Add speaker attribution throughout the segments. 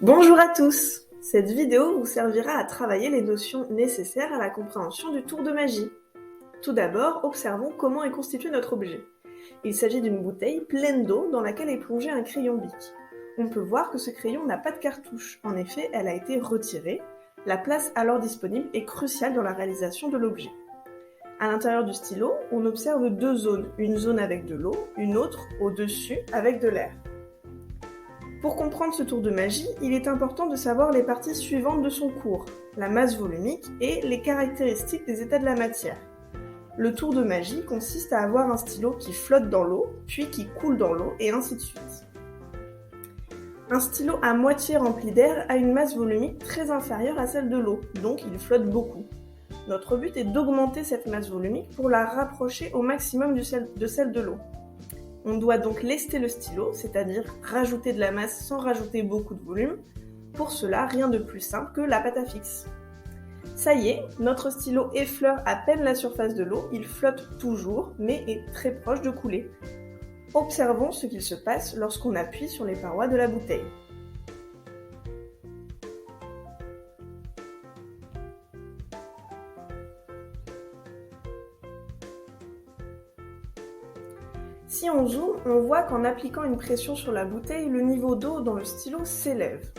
Speaker 1: Bonjour à tous! Cette vidéo vous servira à travailler les notions nécessaires à la compréhension du tour de magie. Tout d'abord, observons comment est constitué notre objet. Il s'agit d'une bouteille pleine d'eau dans laquelle est plongé un crayon Bic. On peut voir que ce crayon n'a pas de cartouche, en effet elle a été retirée. La place alors disponible est cruciale dans la réalisation de l'objet. À l'intérieur du stylo, on observe deux zones, une zone avec de l'eau, une autre au-dessus avec de l'air. Pour comprendre ce tour de magie, il est important de savoir les parties suivantes de son cours, la masse volumique et les caractéristiques des états de la matière. Le tour de magie consiste à avoir un stylo qui flotte dans l'eau, puis qui coule dans l'eau, et ainsi de suite. Un stylo à moitié rempli d'air a une masse volumique très inférieure à celle de l'eau, donc il flotte beaucoup. Notre but est d'augmenter cette masse volumique pour la rapprocher au maximum de celle de l'eau. On doit donc lester le stylo, c'est-à-dire rajouter de la masse sans rajouter beaucoup de volume. Pour cela, rien de plus simple que la pâte à fixe. Ça y est, notre stylo effleure à peine la surface de l'eau, il flotte toujours, mais est très proche de couler. Observons ce qu'il se passe lorsqu'on appuie sur les parois de la bouteille. Si on zoome, on voit qu'en appliquant une pression sur la bouteille, le niveau d'eau dans le stylo s'élève.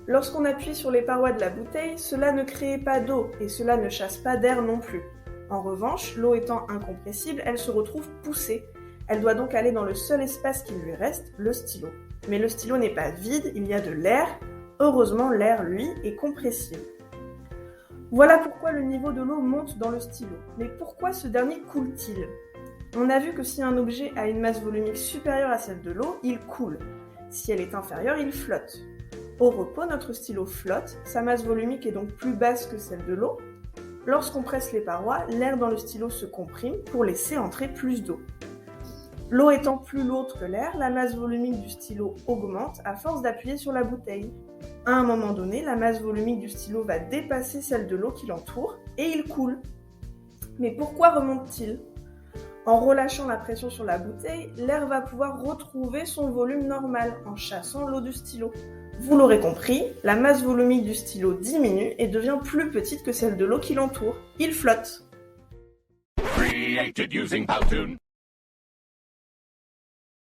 Speaker 1: Lorsqu'on appuie sur les parois de la bouteille, cela ne crée pas d'eau et cela ne chasse pas d'air non plus. En revanche, l'eau étant incompressible, elle se retrouve poussée. Elle doit donc aller dans le seul espace qui lui reste, le stylo. Mais le stylo n'est pas vide, il y a de l'air. Heureusement, l'air, lui, est compressible. Voilà pourquoi le niveau de l'eau monte dans le stylo. Mais pourquoi ce dernier coule-t-il ? On a vu que si un objet a une masse volumique supérieure à celle de l'eau, il coule. Si elle est inférieure, il flotte. Au repos, notre stylo flotte, sa masse volumique est donc plus basse que celle de l'eau. Lorsqu'on presse les parois, l'air dans le stylo se comprime pour laisser entrer plus d'eau. L'eau étant plus lourde que l'air, la masse volumique du stylo augmente à force d'appuyer sur la bouteille. À un moment donné, la masse volumique du stylo va dépasser celle de l'eau qui l'entoure et il coule. Mais pourquoi remonte-t-il ? En relâchant la pression sur la bouteille, l'air va pouvoir retrouver son volume normal en chassant l'eau du stylo. Vous l'aurez compris, la masse volumique du stylo diminue et devient plus petite que celle de l'eau qui l'entoure. Il flotte. Created using Powtoon.